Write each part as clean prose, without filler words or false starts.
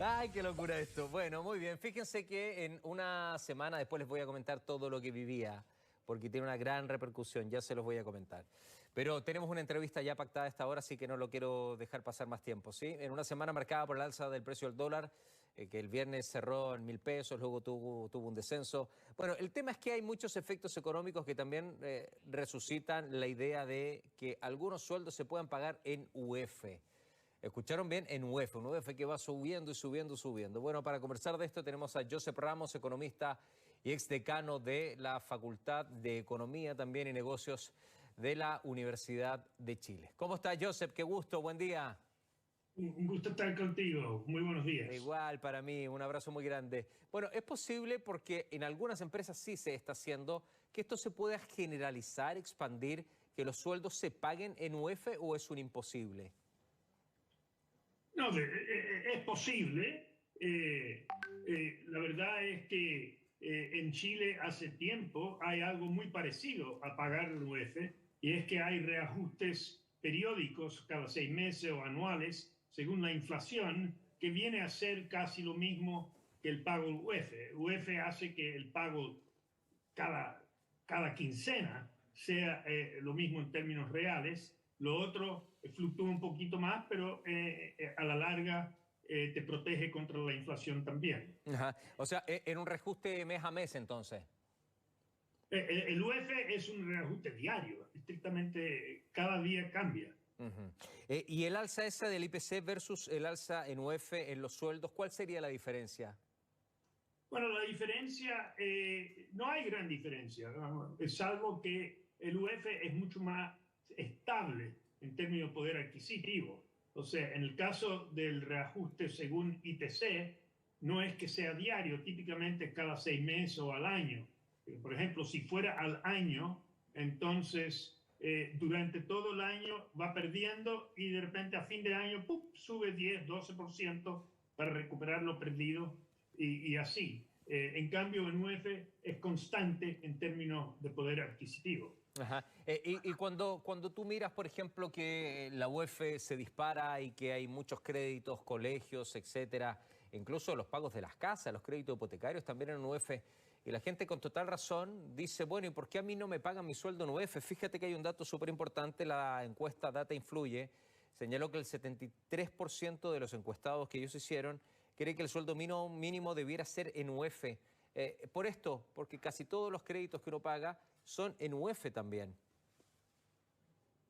Ay, qué locura esto. Bueno, muy bien. Fíjense que en una semana después les voy a comentar todo lo que vivía, porque tiene una gran repercusión, ya se los voy a comentar. Pero tenemos una entrevista ya pactada a esta hora, así que no lo quiero dejar pasar más tiempo, ¿sí? En una semana marcada por el alza del precio del dólar, que el viernes cerró en 1.000 pesos, luego tuvo un descenso. Bueno, el tema es que hay muchos efectos económicos que también resucitan la idea de que algunos sueldos se puedan pagar en UF. Escucharon bien, en UF, un UF que va subiendo y subiendo y subiendo. Bueno, para conversar de esto tenemos a Josep Ramos, economista y exdecano de la Facultad de Economía también y Negocios de la Universidad de Chile. ¿Cómo está, Josep? Qué gusto, buen día. Un gusto estar contigo. Muy buenos días. Igual para mí, un abrazo muy grande. Bueno, es posible porque en algunas empresas sí se está haciendo que esto se pueda generalizar, expandir, que los sueldos se paguen en UF o es un imposible. No, es posible. La verdad es que en Chile hace tiempo hay algo muy parecido a pagar el UF y es que hay reajustes periódicos cada 6 meses o anuales según la inflación que viene a ser casi lo mismo que el pago del UF. UF hace que el pago cada quincena sea lo mismo en términos reales. Lo otro fluctúa un poquito más, pero a la larga te protege contra la inflación también. Ajá. O sea, en un reajuste mes a mes entonces. El UF es un reajuste diario, estrictamente cada día cambia. Ujú. Y el alza esa del IPC versus el alza en UF en los sueldos, ¿cuál sería la diferencia? Bueno, la diferencia, no hay gran diferencia, ¿no? Salvo que el UF es mucho más estable en términos de poder adquisitivo. O sea, en el caso del reajuste según IPC, no es que sea diario, típicamente cada 6 meses o al año. Por ejemplo, si fuera al año, entonces durante todo el año va perdiendo y de repente a fin de año ¡pum!, sube 10, 12% para recuperar lo perdido y así. En cambio, en UF es constante en términos de poder adquisitivo. Ajá. Y cuando tú miras, por ejemplo, que la UF se dispara y que hay muchos créditos, colegios, etcétera, incluso los pagos de las casas, los créditos hipotecarios también en UF, y la gente con total razón dice, bueno, ¿y por qué a mí no me pagan mi sueldo en UF? Fíjate que hay un dato súper importante, la encuesta Data Influye señaló que el 73% de los encuestados que ellos hicieron cree que el sueldo mínimo debiera ser en UF. Por esto, porque casi todos los créditos que uno paga son en UF también.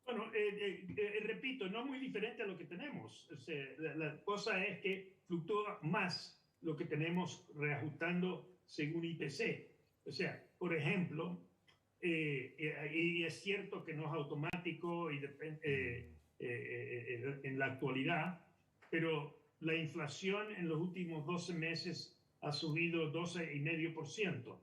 Bueno, repito, no es muy diferente a lo que tenemos. O sea, la cosa es que fluctúa más lo que tenemos reajustando según IPC. O sea, por ejemplo, y es cierto que no es automático y en la actualidad, pero la inflación en los últimos 12 meses ha subido 12,5%,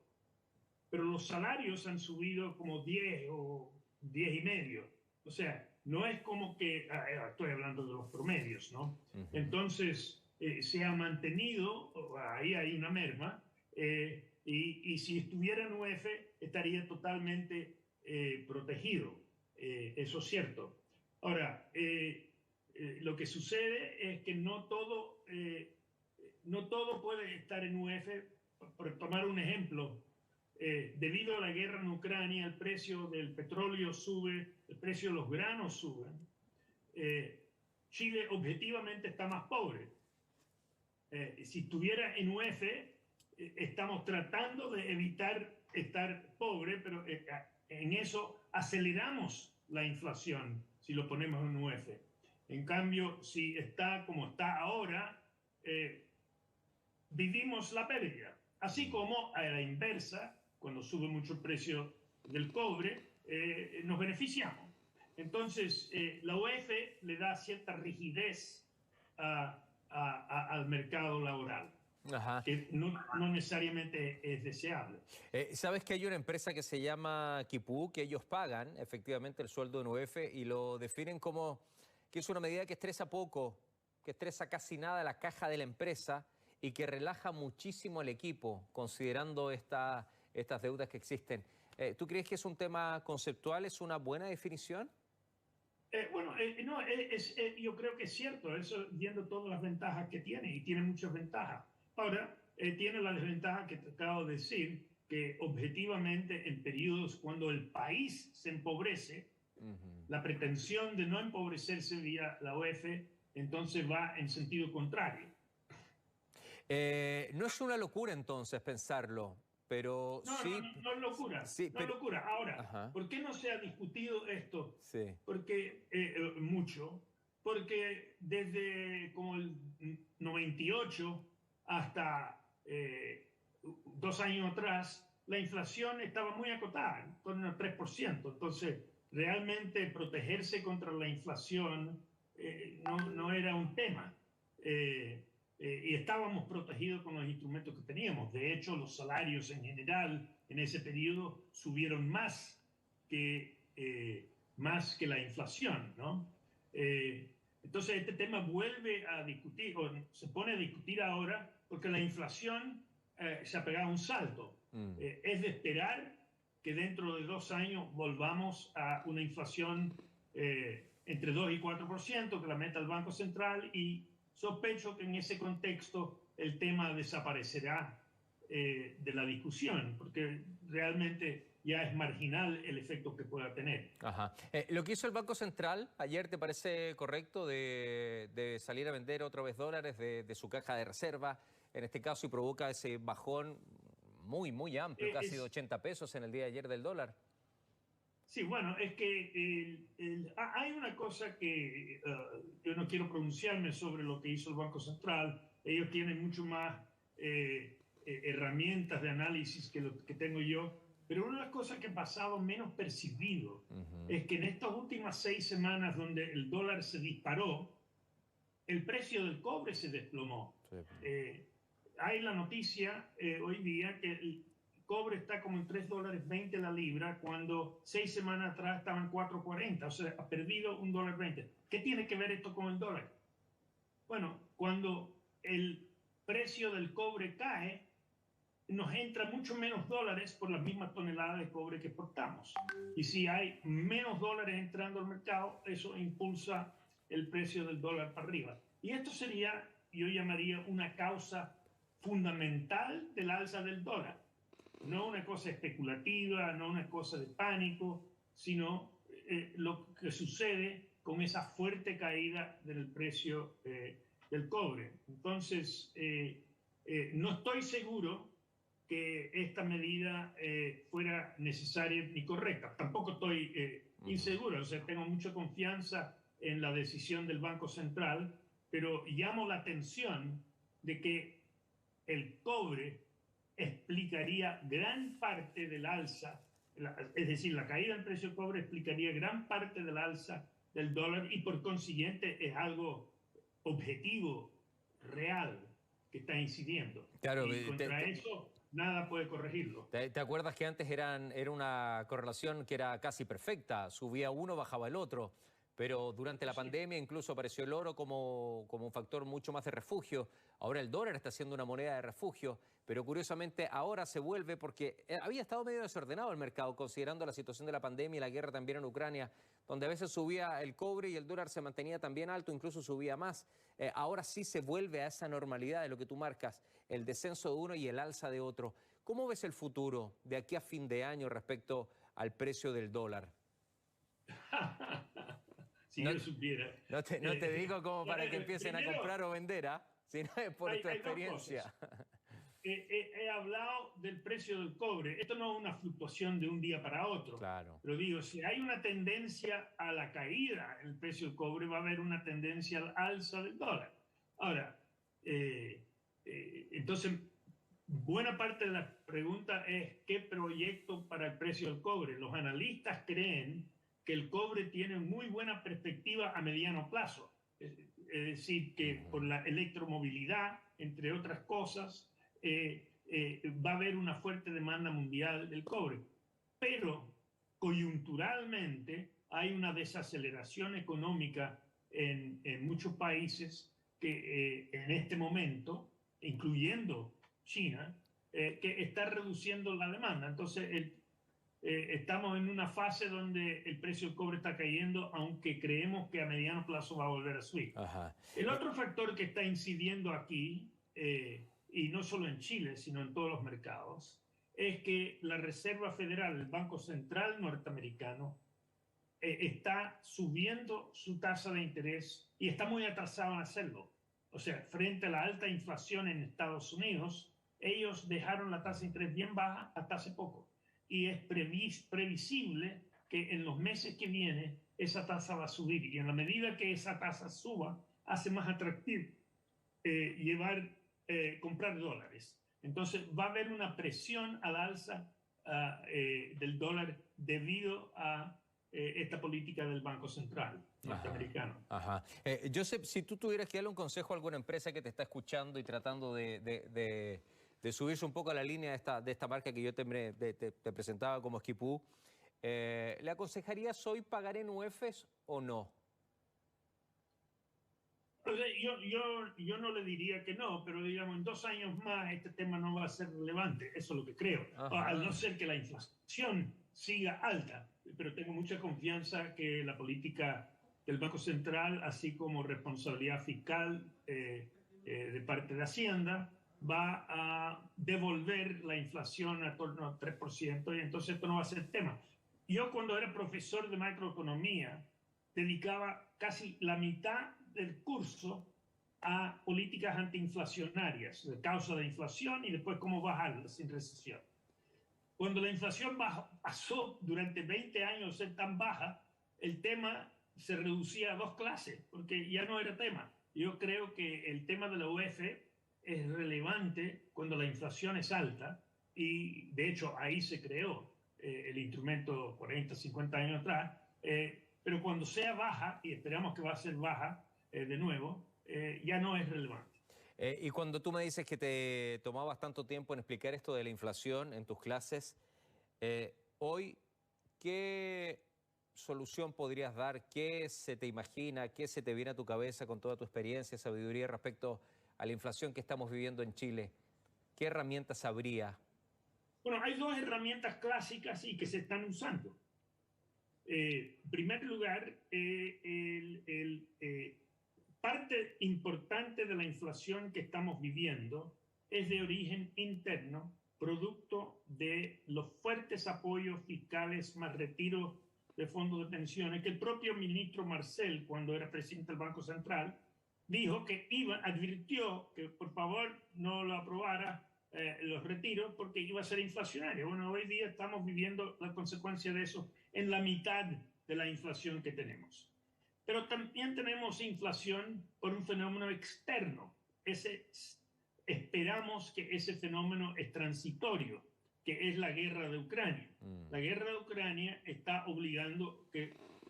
pero los salarios han subido como 10 o 10,5%. O sea, no es como que, estoy hablando de los promedios, ¿no? Entonces, se ha mantenido, ahí hay una merma, y si estuviera en UF estaría totalmente protegido. Eso es cierto. Ahora, lo que sucede es que no todo puede estar en UF. Por tomar un ejemplo, debido a la guerra en Ucrania, el precio del petróleo sube, el precio de los granos sube. Chile objetivamente está más pobre. Si estuviera en UF, estamos tratando de evitar estar pobre, pero en eso aceleramos la inflación si lo ponemos en UF. En cambio, si está como está ahora, vivimos la pérdida. Así como a la inversa, cuando sube mucho el precio del cobre, nos beneficiamos. Entonces, la UEF le da cierta rigidez al mercado laboral, Ajá. que no necesariamente es deseable. ¿Sabes que hay una empresa que se llama Kipú, que ellos pagan efectivamente el sueldo en UF y lo definen como que es una medida que estresa poco, que estresa casi nada la caja de la empresa y que relaja muchísimo al equipo, considerando estas deudas que existen? ¿Tú crees que es un tema conceptual, es una buena definición? No, yo creo que es cierto, eso viendo todas las ventajas que tiene, y tiene muchas ventajas. Ahora, tiene la desventaja que te acabo de decir, que objetivamente en periodos cuando el país se empobrece, la pretensión de no empobrecerse vía la OEF, entonces va en sentido contrario. No es una locura entonces pensarlo, pero No, no, sí, no, no es locura, sí, no es pero... locura. Ahora, Ajá, ¿por qué no se ha discutido esto? sí. Porque mucho, porque desde como el 98 hasta 2 años atrás, la inflación estaba muy acotada, en torno al 3%. Entonces, realmente protegerse contra la inflación no era un tema. Eh, y estábamos protegidos con los instrumentos que teníamos. De hecho, los salarios en general en ese periodo subieron más que la inflación, ¿no? Entonces, este tema vuelve a discutir, o se pone a discutir ahora, porque la inflación se ha pegado un salto. Mm. Es de esperar que dentro de 2 años volvamos a una inflación entre 2 y 4%, que la meta el Banco Central, y sospecho que en ese contexto el tema desaparecerá de la discusión, porque realmente ya es marginal el efecto que pueda tener. Ajá. Lo que hizo el Banco Central ayer, ¿te parece correcto de salir a vender otra vez dólares de su caja de reserva, en este caso, y provoca ese bajón muy, muy amplio, casi de 80 pesos en el día de ayer del dólar? Sí, bueno, es que hay una cosa que yo no quiero pronunciarme sobre lo que hizo el Banco Central. Ellos tienen mucho más herramientas de análisis que lo que tengo yo. Pero una de las cosas que ha pasado menos percibido es que en estas últimas 6 semanas donde el dólar se disparó, el precio del cobre se desplomó. Sí. Hay la noticia hoy día que el cobre está como en $3.20 la libra, cuando 6 semanas atrás estaban 4.40, o sea, ha perdido $1.20. ¿Qué tiene que ver esto con el dólar? Bueno, cuando el precio del cobre cae, nos entra mucho menos dólares por las mismas toneladas de cobre que exportamos. Y si hay menos dólares entrando al mercado, eso impulsa el precio del dólar para arriba. Y esto sería, yo llamaría, una causa fundamental del alza del dólar. No una cosa especulativa, no una cosa de pánico, sino lo que sucede con esa fuerte caída del precio del cobre. Entonces, no estoy seguro que esta medida fuera necesaria ni correcta. Tampoco estoy inseguro, o sea, tengo mucha confianza en la decisión del Banco Central, pero llamo la atención de que el cobre explicaría gran parte del alza, es decir, la caída del precio del cobre explicaría gran parte del alza del dólar, y por consiguiente es algo objetivo, real, que está incidiendo. Claro, Y contra eso nada puede corregirlo. ¿Te acuerdas que antes era una correlación que era casi perfecta? Subía uno, bajaba el otro. Pero durante la pandemia incluso apareció el oro como un factor mucho más de refugio. Ahora el dólar está siendo una moneda de refugio, pero curiosamente ahora se vuelve porque había estado medio desordenado el mercado, considerando la situación de la pandemia y la guerra también en Ucrania, donde a veces subía el cobre y el dólar se mantenía también alto, incluso subía más. Ahora sí se vuelve a esa normalidad de lo que tú marcas, el descenso de uno y el alza de otro. ¿Cómo ves el futuro de aquí a fin de año respecto al precio del dólar? Si yo supiera. No te digo como para que empiecen a comprar o vender, sino es por tu experiencia. He hablado del precio del cobre. Esto no es una fluctuación de un día para otro. Claro. Pero digo, si hay una tendencia a la caída en el precio del cobre, va a haber una tendencia al alza del dólar. Ahora, entonces, buena parte de la pregunta es ¿qué proyecto para el precio del cobre? Los analistas creen que el cobre tiene muy buena perspectiva a mediano plazo. Es decir, que por la electromovilidad, entre otras cosas, va a haber una fuerte demanda mundial del cobre. Pero coyunturalmente hay una desaceleración económica en muchos países que en este momento, incluyendo China, que está reduciendo la demanda. Entonces, estamos en una fase donde el precio del cobre está cayendo, aunque creemos que a mediano plazo va a volver a subir. Ajá. El otro factor que está incidiendo aquí, y no solo en Chile, sino en todos los mercados, es que la Reserva Federal, el Banco Central norteamericano, está subiendo su tasa de interés y está muy atrasado en hacerlo. O sea, frente a la alta inflación en Estados Unidos, ellos dejaron la tasa de interés bien baja hasta hace poco. Y es previsible que en los meses que vienen esa tasa va a subir. Y en la medida que esa tasa suba, hace más atractivo comprar dólares. Entonces va a haber una presión al alza del dólar debido a esta política del Banco Central norteamericano. Ajá. Joseph, si tú tuvieras que darle un consejo a alguna empresa que te está escuchando y tratando de subirse un poco a la línea de esta marca que yo te presentaba como Skipoo, ¿le aconsejarías hoy pagar en UEFs o no? Yo no le diría que no, pero digamos, en 2 años más este tema no va a ser relevante, eso es lo que creo. Ajá. Al no ser que la inflación siga alta, pero tengo mucha confianza que la política del Banco Central, así como responsabilidad fiscal de parte de Hacienda, va a devolver la inflación a torno al 3%, y entonces esto no va a ser tema. Yo cuando era profesor de macroeconomía dedicaba casi la mitad del curso a políticas antiinflacionarias, de causa de inflación y después cómo bajarla sin recesión. Cuando la inflación pasó durante 20 años a ser tan baja, el tema se reducía a 2 clases, porque ya no era tema. Yo creo que el tema de la UEF es relevante cuando la inflación es alta, y de hecho ahí se creó el instrumento 40, 50 años atrás, pero cuando sea baja, y esperamos que va a ser baja de nuevo, ya no es relevante. Y cuando tú me dices que te tomabas tanto tiempo en explicar esto de la inflación en tus clases, hoy, ¿qué solución podrías dar? ¿Qué se te imagina? ¿Qué se te viene a tu cabeza con toda tu experiencia, sabiduría respecto a la inflación que estamos viviendo en Chile? ¿Qué herramientas habría? Bueno, hay 2 herramientas clásicas y que se están usando. En primer lugar, parte importante de la inflación que estamos viviendo es de origen interno, producto de los fuertes apoyos fiscales más retiro de fondos de pensiones, que el propio ministro Marcel, cuando era presidente del Banco Central, dijo que advirtió que por favor no lo aprobara los retiros porque iba a ser inflacionario. Bueno, hoy día estamos viviendo la consecuencia de eso en la mitad de la inflación que tenemos. Pero también tenemos inflación por un fenómeno externo. Esperamos que ese fenómeno es transitorio, que es la guerra de Ucrania. La guerra de Ucrania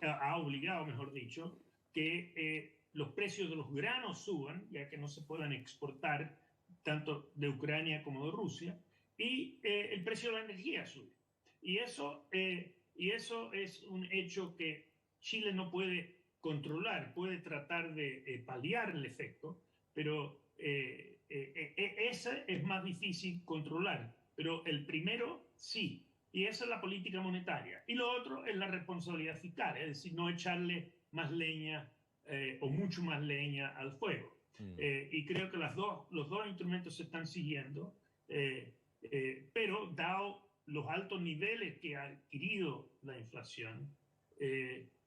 ha obligado, mejor dicho, que los precios de los granos suban, ya que no se puedan exportar tanto de Ucrania como de Rusia, y el precio de la energía sube. Y eso es un hecho que Chile no puede controlar, puede tratar de paliar el efecto, pero ese es más difícil controlar. Pero el primero sí, y esa es la política monetaria. Y lo otro es la responsabilidad fiscal, es decir, no echarle más leña o mucho más leña al fuego. Y creo que los dos instrumentos se están siguiendo, pero dado los altos niveles que ha adquirido la inflación,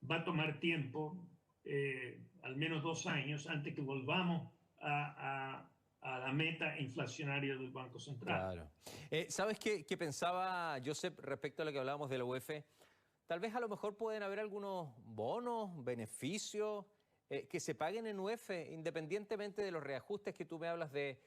va a tomar tiempo, al menos 2 años, antes que volvamos a la meta inflacionaria del Banco Central. Claro. ¿Sabes qué pensaba, Joseph, respecto a lo que hablábamos de la UEF? Tal vez a lo mejor pueden haber algunos bonos, beneficios que se paguen en UEF, independientemente de los reajustes que tú me hablas del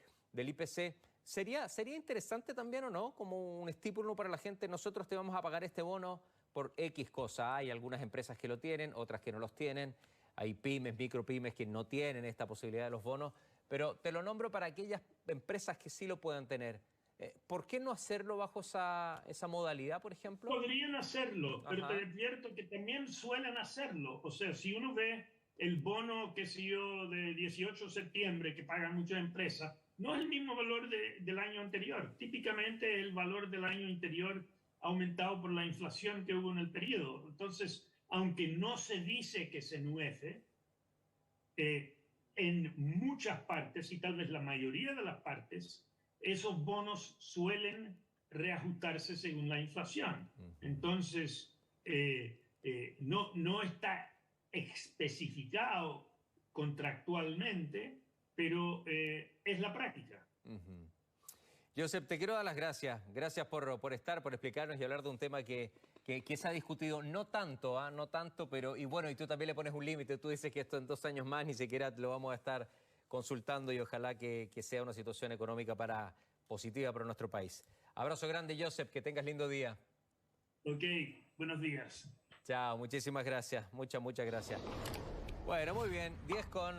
IPC. ¿Sería interesante también o no? Como un estímulo para la gente, nosotros te vamos a pagar este bono por X cosa. Hay algunas empresas que lo tienen, otras que no los tienen. Hay pymes, micropymes que no tienen esta posibilidad de los bonos. Pero te lo nombro para aquellas empresas que sí lo puedan tener. ¿Por qué no hacerlo bajo esa modalidad, por ejemplo? Podrían hacerlo, pero te advierto que también suelen hacerlo. O sea, si uno ve el bono, qué sé yo, de 18 de septiembre que pagan muchas empresas, no es el mismo valor del año anterior. Típicamente el valor del año anterior aumentado por la inflación que hubo en el periodo. Entonces, aunque no se dice que se nuece, en muchas partes, y tal vez la mayoría de las partes, esos bonos suelen reajustarse según la inflación. Entonces, no está especificado contractualmente, pero es la práctica. Josep, te quiero dar las gracias. Gracias por estar, por explicarnos y hablar de un tema que se ha discutido no tanto, no tanto, pero y bueno, y tú también le pones un límite. Tú dices que esto en 2 años más ni siquiera lo vamos a estar consultando y ojalá que sea una situación económica positiva para nuestro país. Abrazo grande, Josep, que tengas lindo día. Ok, buenos días. Chao, muchísimas gracias. Muchas gracias. Bueno, muy bien. 10 con...